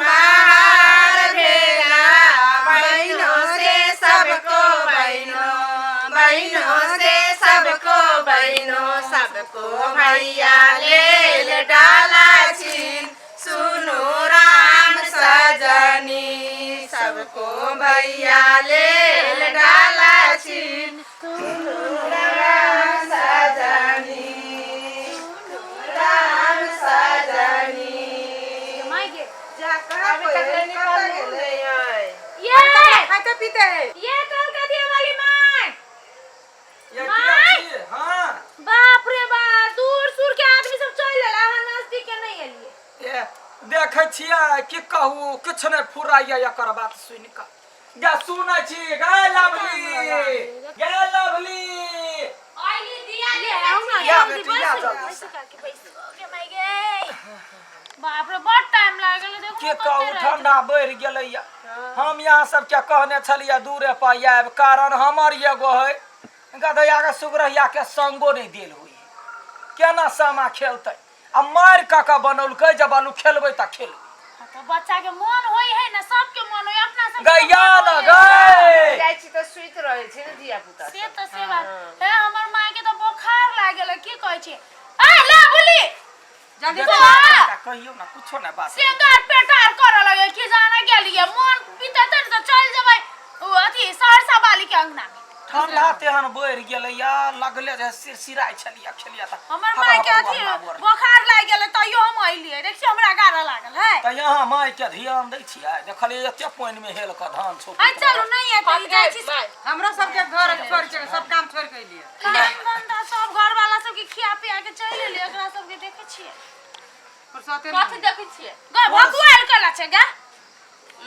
बाहर भेला बहनों से सबको सबको भैया ले डाला छीन सुनो राम सजनी सबको भैया ले डाला छीन सुनो राम सजनी खाते पीते ये कलकतिया वाली माय ये क्या हां बाप रे बा दूर दूर के आदमी सब चल लेला हां नजदीक के नहीं एलिए ये देखै छियै कि कहू किछ नै फुराइया एकर बात सुनि क गे सुनै छी गे लवली आइली दिया ले हम या बेटिया जल्दी पैसा के पैसा के माय गे बाप रे बहुत टाइम लागल देखो के कहू ठंडा बढ़ गेलैया हम यहाँ सब क्या कहने छलिए दूरे पर आब कारण हमर एगो है गधया के सुगरहिया के संगो नहीं देल हुई केना सामा खेलतै आ मार काका बनौलकै जब आलू खेलबै त खेल तो बच्चा के मन होई है ना सबके मन होई अपना सब गैया न गए जाइ छी त सुइत रहै छै न दिया पुता से त से बात हे हमर माय के तो बुखार लागल की कहै छै आ ले बोली जल्दी कहियो ना कुछो ना बात सिंगार पेटार कर लगे कि जाने गेलिए मन पीते त चल जेबै अथी सहरसा बाली के अंगना में ठंडा तेहन बढ़ गेलैया लगले जे सिरसिराय छलिया खेलिया त हमर माय के अथी बुखार लाग गेल तइयो हम आइलिए देखियो हमरा गारा लागल है त यहाँ माय के ध्यान दै छियै देखलिए एते पानी में हेल क धान छोप आ चलू नहीं एतै जाइ छी हमरो सब के घर छोड़ के सब काम छोड़ के एलिए धंधा सब घर वाला सब के खिया पिया के चल एलिए एकरा सब के देखे छियै कथि देखै छियै ग भकुआल कला छै ग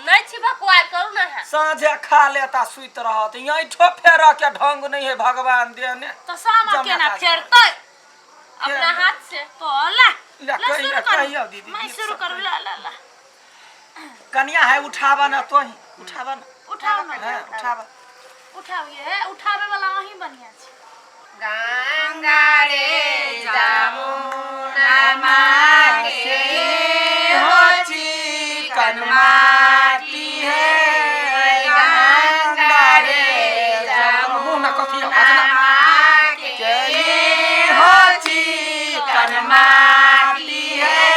नै छी भकुआल करू ना है साँझे खा लेता सुइत रहत यही ठोफेरा के ढंग नहीं है भगवान देने तो सामा केना फेरतै अपना हाथ से तो ला कहियो दीदी मैं शुरू करू ला कन्या है उठावा ना तो ही उठावा ना उठाओ ना हां उठावा उठाओ ये उठावे वाला वही बढ़िया छै गंगा रे जमुना मागे हो चिकन माटी है गंगा रे जमुना कथि भजना मागे हो चिकन माटी है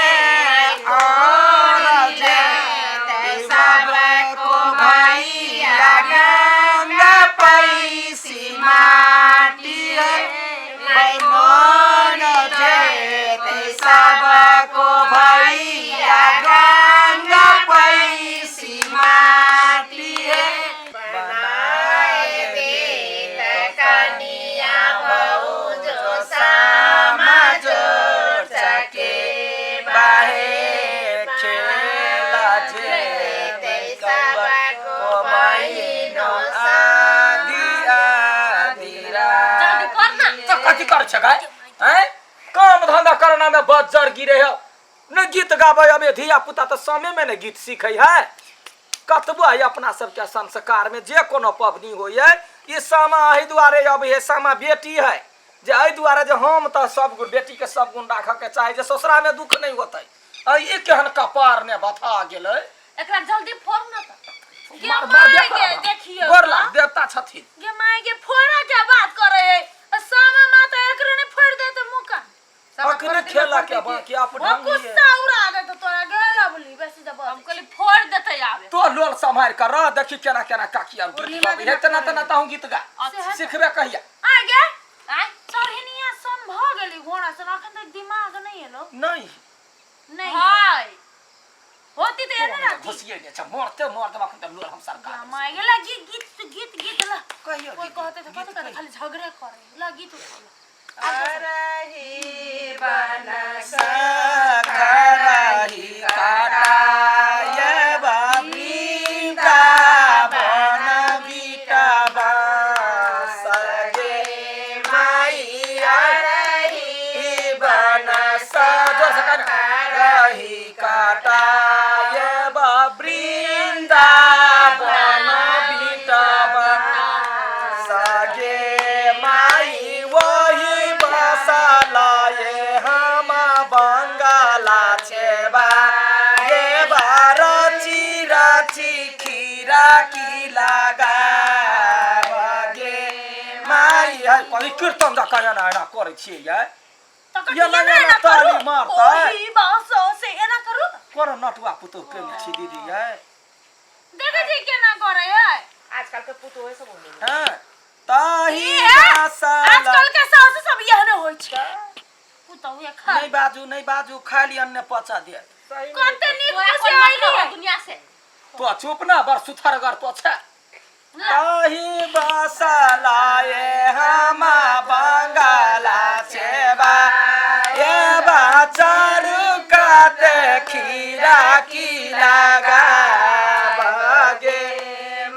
और जेते सबको भैया गंगा पैसी माटी है मन जेते सबको भैया गंगा पैसी माटी है बनाए दे कनिया भौजो समाजो सके बाहे खेला जेते सबको बहिनो जल्दी कर ना तो कथि कर छकै हैं काम धंधा करना में बज्जर गिरे है न गीत गाबै अबे धिया पुता तो समय में न गीत सीखै है कतबो है अपना सबके संस्कार में जे कोनो पबनी होय ई सामा एहि दुआरे अब हे सामा बेटी है जे एहि दुआरे जे हम त सब गुण बेटी के सब गुण राख के चाहे जे ससुरा में दुख नहीं होतै ई केहन कपार ने बथा गेलै एकरा जल्दी फोड़ ना गे मार माय दिया के देखियो गोरला देवता छथिन गे माय के फोड़ा के बात करे है सामा माता एकरे ने फोड़ दे तो मुका अखने खेला के बाकी आप वो ढंग गुस्सा उड़ा दे तो तोरा गेला बोली बेसी जब हम कहली फोड़ देते आवे तो लोल संभाल कर रह देखी केना केना काकी और गीत गाबै हे तना तना ताहू गीत गा सिखबे कहिया आ गे चढ़निया सन भ गेली घोड़ा से अखन तक दिमाग नहीं एलो नहीं हाय होती तो एने ना घुसिए ने छ मरते अखन त लोल हम सरकार माय गेला गीत ला कहियो कोई कहते तो कत खाली झगड़े करे ला गीत अरही बनस खरही काटाये बबीता बन बीटा सगे माई अरही बनस जो सकन रही काटाये बबृंदा बन बीटा सगे माई वही बसलाए हम बंगाला छेबा की लगा बगे माई है कभी कीर्तन जा का ना ना करे छिए ये ये ना ताली मारता ओही बासो से एना करू कर नटवा पुतो के छी दीदी है देखे जी केना करे है आजकल के पुतो है सब बोले हां ताही भाषा आजकल के सास सब यहने होय छै पुतो ये खा नहीं बाजू खाली अन्ने पचा दे कते नीक से आइली है दुनिया से तो चुप ना बर सुथरगर तो छ ताही भाषा लाए हम बंगाला छेबा ये बाचारू काते खीरा की लगा बगे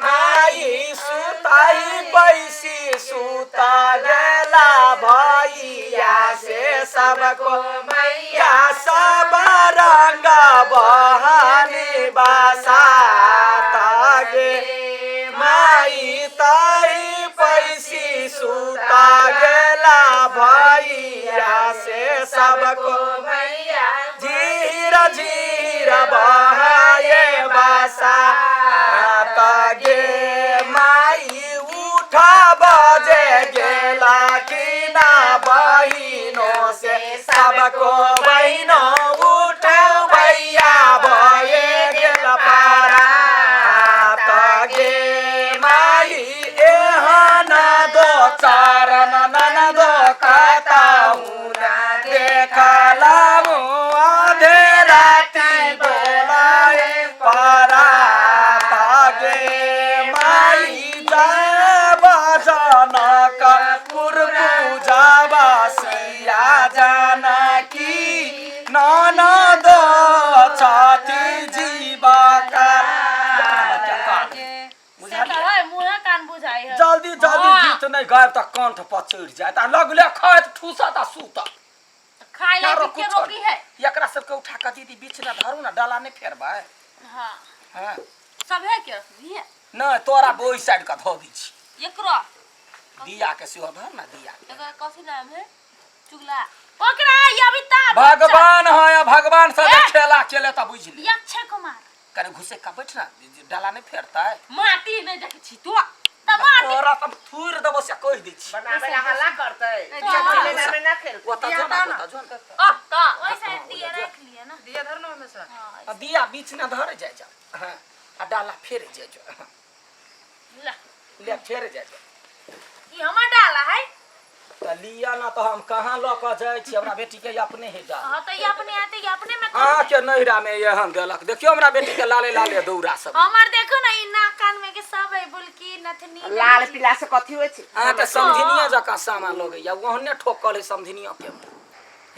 माई सुताई पैसी सुता गेला भैया से सबको मैया सब रंग बहानी बासा तागे माई ताई पैसी सुता गेला भैया से सबको मैया झीर झीर बहाए बासा तागे माई उठा बजे गेला कि ना बहिनों से सबको बहिनों उठो भैया भये गेल पारा तागे माई एहन दो चरण नन दो कताऊ ना देखला आधे राती बोलाए पारा तागे माई जय बजनक पूजा बसिया जानकी ननद छठी जीवा का मुंह कान बुझाई है जल्दी गीत नहीं गायब त कंठ पर चढ़ जाए त लगले खात ठूसा त सूता खाए ले के रोकी है एकरा सबके उठा के दीदी बीच ना धरू ना डाला नहीं फेरबा हां हां सब है के रखबी है न तोरा बोई साइड का धो दी छी एकरा दिया के सेहो धर ना दिया एकर कथि नाम है चुगला ओकरा यबिता भगवान है भगवान से खेला खेले त बुझ ली अक्षय कुमार करे घुसे का बैठ ना डाला नहीं फेरता है माटी नहीं देखे छी तो माटी तोरा तब थूर देबो से कह दी छी बनावे ला हल्ला करते खेले नामे ना खेल वो त जो ना तो वैसे दिया रख लिया ना दिया धर ना में से हां दिया बीच ना धर जाए जा हां आ डाला फेर जाए जा ला ले फेर जाए जा ई हमर डाला है त लिया ना तो हम कहां ल क जाय छी हमरा बेटी के अपने ही डाल हां तो ये अपने आते ये अपने में हां के नहिरा में ये हम देलक देखियो हमरा बेटी के लाले लाले दौरा सब हमर देखो ना ई नाक कान में के सब है बुलकी नथनी लाल पीला से कथि होय छै हां के समझिनिया जका सामान लगे या ओहने ठोकल है समझिनिया के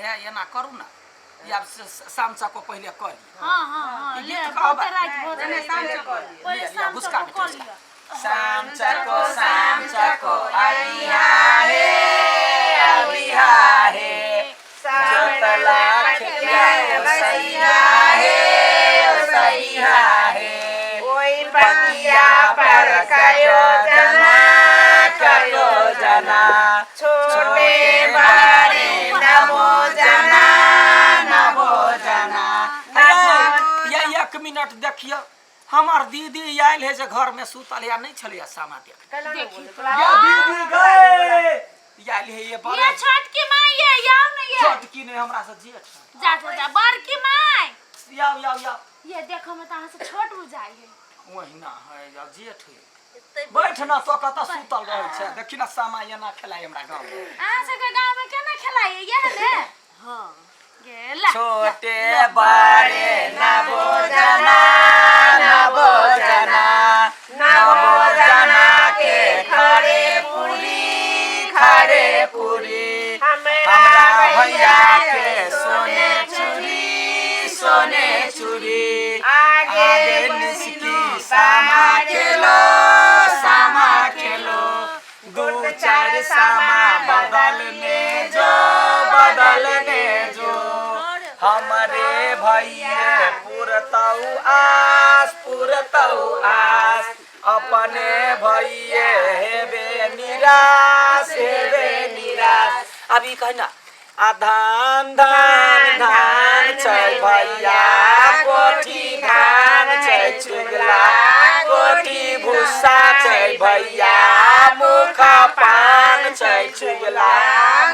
हे ये ना करू ना या सामचा को पहले कर ली हां ले बहुत रात भोजन सामचा कर पहले बुसका सामचा कर लिया सामचा को अबिहा है जोतला खेतिया सैया है ओई पतिया पर कयो जना छोटे बड़े नमो जना या 1 मिनट देखियो हमार दीदी आयल है जे घर में सुतल या नहीं छलिया सामा देख या दीदी गए आयल है ये बड़ा ये छठ की माई है याव नहीं है छठ की ने हमरा से जेठ जा बड़ की माई या ये देखो मैं ताहा से छोट बुझाई है वही ना है या जेठ है बैठ ना तो कता सुतल रहे छे देखि ना सामा ये ना खेलाय हमरा गांव में आ से गांव में केना खेलाय ये ने हां गेला छोटे बड़े नबो जना के खड़े पूरी हमरा भैया के सोने चूड़ी आगे निसकी सामा खेलो 2-4 सामा बदलने जो हमारे भैया पुरतऊ आस अपने भैया हेबे निराश अभी कहना आ धान छै भैया कोठी धान छै चुगला कोठी भैया मुख पान छै चुगला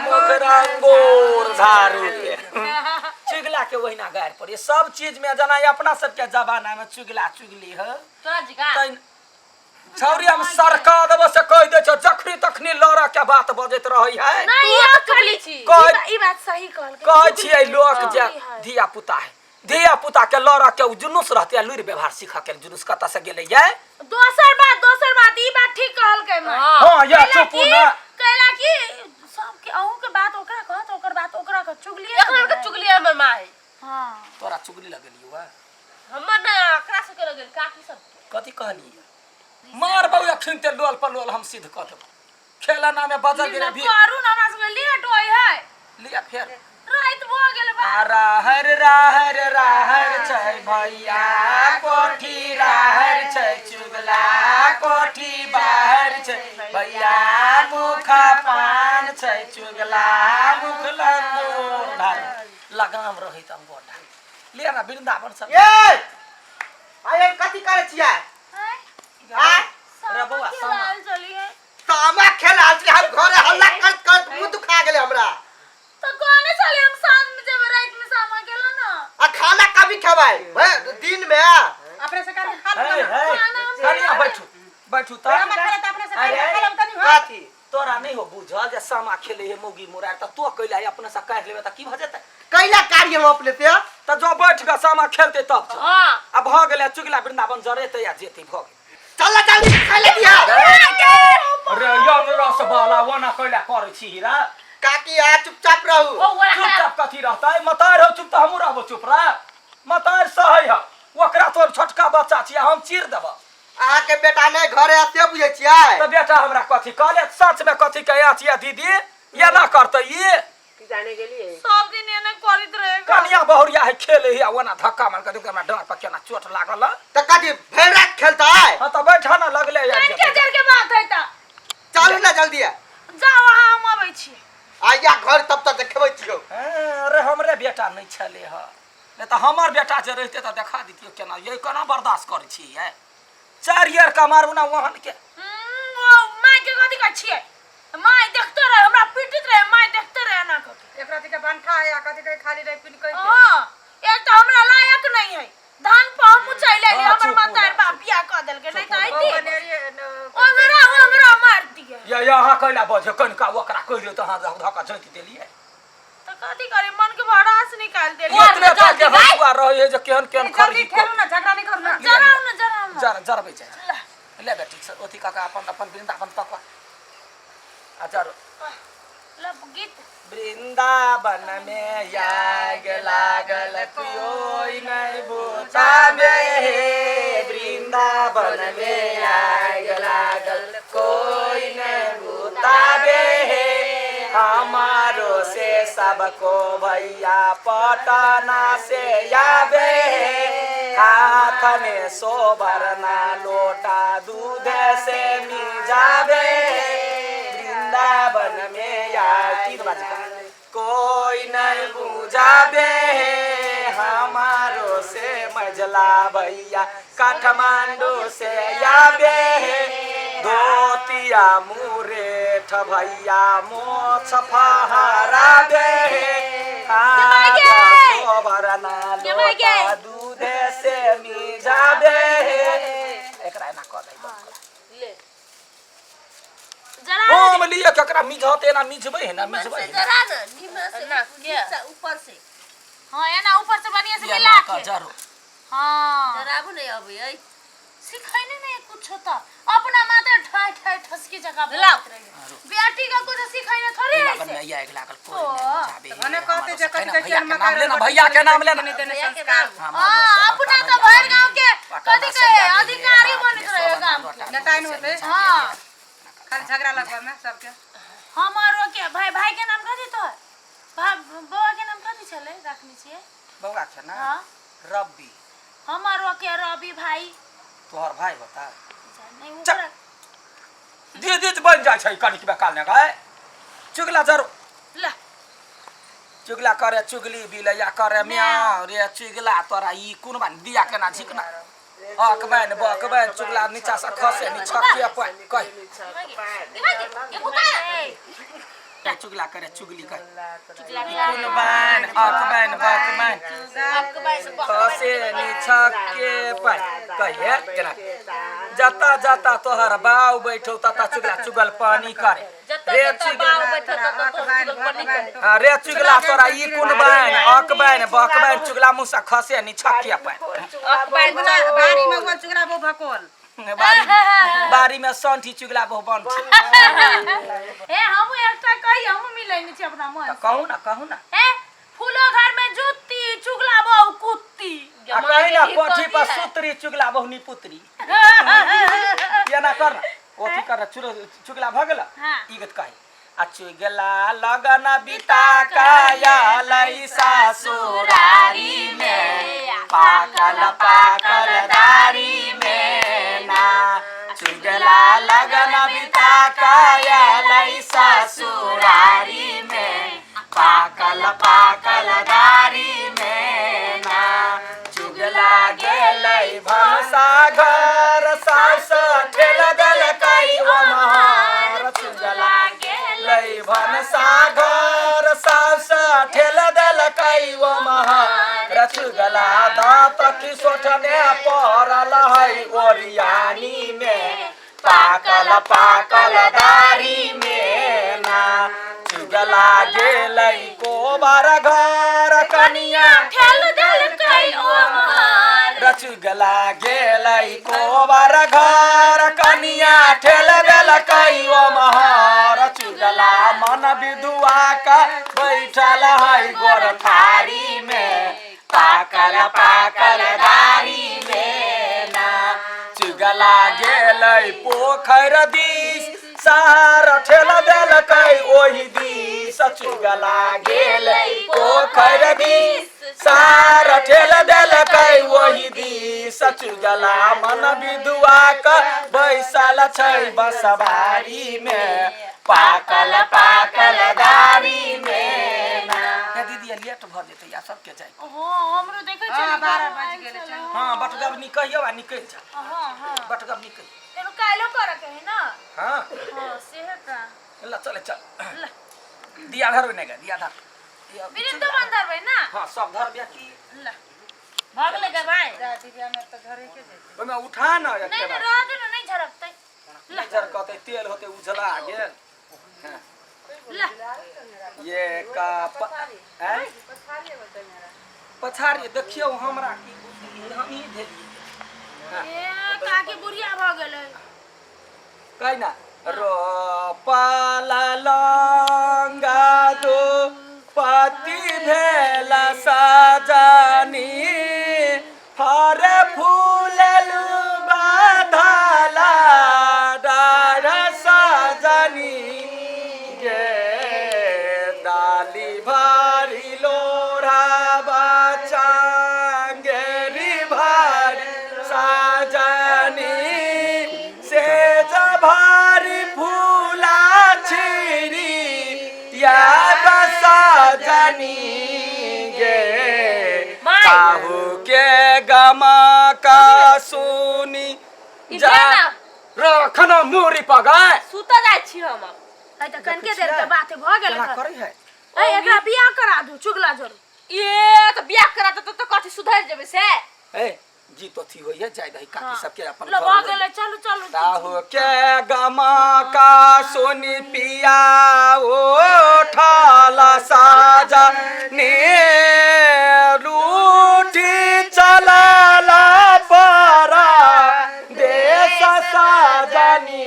मुख रंगोर झारू के चुगला के वहीना गाड़ पड़े सब चीज में जना अपना सबके जमाना में चुगला चुगली है तोरा जिगा छौरी हम सरकार देबो से कह दे छ जखनी तखनी लड़ा के बात बजैत रहै है नहीं ये खाली छी ई बात सही कहै छियै लोक जे धिया पुता है धिया पुता के लड़ा के जुलूस रहते लुरि व्यवहार सीखा के जुलूस कत से गेलै ये दोसर बात ई बात ठीक कहल के मैं हां या चुप ना कहला कि सब के अहू के बात ओकरा कहत ओकर बात ओकरा के चुगली एकरा के चुगली हमर माई हां तोरा चुगली लगलियो है हमर ना एकरा से के लगल काकी सब कथि कहली मार बउया खिनते लोल पर लोल हम सिद्ध क देब खेला ना में बजल गिरे भी करू ना हमरा से लेट होय है लिया फेर रात भ गेल बा राहर छै भैया कोठी राहर छै चुगला कोठी बाहर छै भैया मुख पान छै चुगला मुख लंगोर धार लगाम रही त गोटा लिया ना वृंदावन सब ए आय कथि करे छियै रे बउआ सामा चलिए सामा खेला छी हम घरे हल्ला कर मुंह दुखा गेले हमरा तो कोने चले हम शाम में जब रात में सामा गेलो ना आ खाना कभी खवाई दिन में अपने से कर खा कनिया बैठू त अपने से खा तनी काथी तोरा नहीं हो बुझल जे सामा खेले है मोगी मुरार त तो कैला अपने से काट लेबे त की भ जेतै कैला कार्य हम अपने से त जो बैठ के सामा खेलते तब हां अब भ गेले चुगला वृंदावन जरेते या जेते भ गेल चल जल्दी खा ले दिया रे यंग रस वाला वना कैला करै छी हीरा काकी आ चुपचाप रहू चुपचाप कथी रहतै मतार हो चुप त हमू रहबो चुप रह मतार सही है ओकरा तोर छोटका बच्चा छियै हम चीर देब अहाँ के बेटा ने घरे आते बुझे छियै त बेटा हमरा कथी कहले सच में कथी कहै छियै दीदी ये ना करतै ये की जाने गेलिए सब दिन एने करित रहेगा कनिया बहुरिया है खेले है वना धक्का मार के दुका में डांट पर केना चोट लागल त काटी भर रात खेलता है हां त बैठा ना लगले यार के जर के बात है त चलू ना जल्दी जाओ वहां हम आबै छी आइया घर तब तक देखबै छियो अरे हमरे बेटा नहीं छले ह नहीं त हमर बेटा जे रहते त देखा दितियो केना ये केना बर्दाश्त करै छी है 4 ईयर का मारू ना वहन के माय के कथि कहै छियै माय देखते रहे हमरा पीटित रहे माय देखते रहे ना कथि एकरा के बनठा है आ कथि के खाली रह पिन कह हां एक तो हमरा लायक नहीं है धान पर हम चले ले हमर मातार बाप बियाह क देल के नहीं त आइती हमरा मार दिए या यहाँ कैला बजे कनका ओकरा कहियो त हां धक्का झंकी देलिए त कथि करे मन के भड़ास निकाल देली इतने तक के हसुआ रहे जे केहन केहन जल्दी खरी खेलू ना झगड़ा नहीं करना जराऊ ना जरबे छै ले बेटी ओथी काका अपन वृंदावन तक आ जरो लब गीत वृंदावन में आग लागल कोई नहीं बुझावे वृंदावन में आग लागल कोई नहीं बुझावे हमारो से सबको भैया पटना से आवे हाथ में सोबरना लोटा दूध से मिजावे वृंदावन में या 3 बजे कोई नहीं बुझावे हमारो से मजला भैया काठमांडू से आवे धोतिया मुरेठ भैया मोछ फहरावे सोबरना लोटा दूध से मिजावे एकरा ना कर दे जरा हम लिए ककरा मिझते ना मिझबे ना मिझबे जरा ना नीचे ना के ऊपर से हां ये ना ऊपर से बढ़िया से मिला के जरो हां जराबू नहीं अबे सिखाइने नहीं कुछ होता अपना मात्र ठाई ठाई ठसकी जगह बोलत रहे बेटी का कुछ सिखाइने थोड़ी है में या एक लागल कोई नहीं बुझावे भने कहते जे कथि के भैया के नाम लेना भैया के नाम लेना हां अपना तो भर गांव के कथि कहे अधिकारी बनत रहे गांव के नेता नहीं होते हां खाली झगड़ा लगवा में सबके हमारो के भाई के नाम कथि तो बउआ के नाम कथि छले राखनी छिए बउआ के ना हां रब्बी हमारो के रवि भाई तोहर भाई बता नहीं ऊपर दीदी बन जाय छै कनिक बेकाल ने गए चुगला जरो ला चुगला करे चुगली बिलैया करे म्याऊ रे चुगला तोरा ई कोन बान दिया केना झिकना अकबैन बकबैन चुगला नीचा से खसे नी छक्के पर कह चुगला करे चुगली कह कुन बैन अकबैन बकबैन खसे नी छक्के पर कहे केना जता जता तोहर बाऊ बैठो तता चुगला चुगल पानी करे रे चुगला रे चुगला तोरा ई कुन बैन अकबैन बकबैन चुगला मुसा खसे नी छक्के पर अकबैन बारी में वो चुगला बो भकोल बारी में संठी चुगला बहु बन ए हम एकटा कही हम मिलैनी छी अपना मन कहू ना ए फूलो घर में जुत्ती चुगला बहु कुत्ती कहीं ना कोठी पर सुतरी चुगला बहु नी पुत्री ये ना कर ओथी कर चुगला भगला ई गत कही चुगला लगन बिता काया लई ससुरारी में पाकल पाकल दारी में ना चुगला लगन बिता काया लई ससुरारी में पाकल पाकल दारी में ना चुगला गेलई भंसा घर सास ठेल दल कई ओमहर चुगला गेलई भंसा घर सास ठेल दल कई ओमहर चुगला दांत की सोठने पड़ल है ओरियानी में पाकल पाकल दारी में ना चुगला गेलई कोबार घर कनिया ठेल दल कई ओमहर चुगला गेलई कोबार घर कनिया ठेल दल कई ओमहर चुगला मन विधुआ का बैठल है गोर थारी में पाकल पाकल दारी में ना चुगला गेलई पोखर दिस सार ठेल दल कई ओही दिस चुगला गेलई पोखर दिस सार ठेल दल कई ओही दिस चुगला मन विधुआ का बैसल छै बसवारी में पाकल पाकल दारी में ना दीदी लेट भ जेतै या सबके जाय हमरो देखै छै 12 बज गेलै चल हां बटगबनी कहियो आ निकल जा हां बटगबनी कह तेनु कालो कर के है ना हां सेहे का ल चल दिया धर ने दिया धर बिरिन तो बंदर भाई ना हां सब धर बिया की ल भाग ले के भाई दिव्या में तो घरे के जेते ओमे उठा न एक नहीं रह दे ना नहीं झरकतै ल झरकतै तेल होते उजला गेल ल ये का हैं पछाड़ी देखियो हमरा की हम ही भेलिए ए काकी बुढ़िया भ गेलै कहि ना रो पाला लंगा दो पति भेला सजनी हर फूल बाधला डार सजनी गे डाली भारी लोरा बचांगेरी भारी सजनी से भारी फूला छिरी या सजनी गे काहू के गमा का सुनी जा रखन मोरी पगाय सुत जाय छी हम है त कनके देर के बात भ गेल केना करै है ए एकरा बियाह करा दू चुगला जोर ए तो बियाह करा तो कथि सुधर जेबे से ए जी तो थी होइए जाय दही काकी सबके अपन ल भ गेल चलू चलू काहू के गमा का सुनी पिया ओ ठाला साजा ने रूठी चलाला परा देश साजनी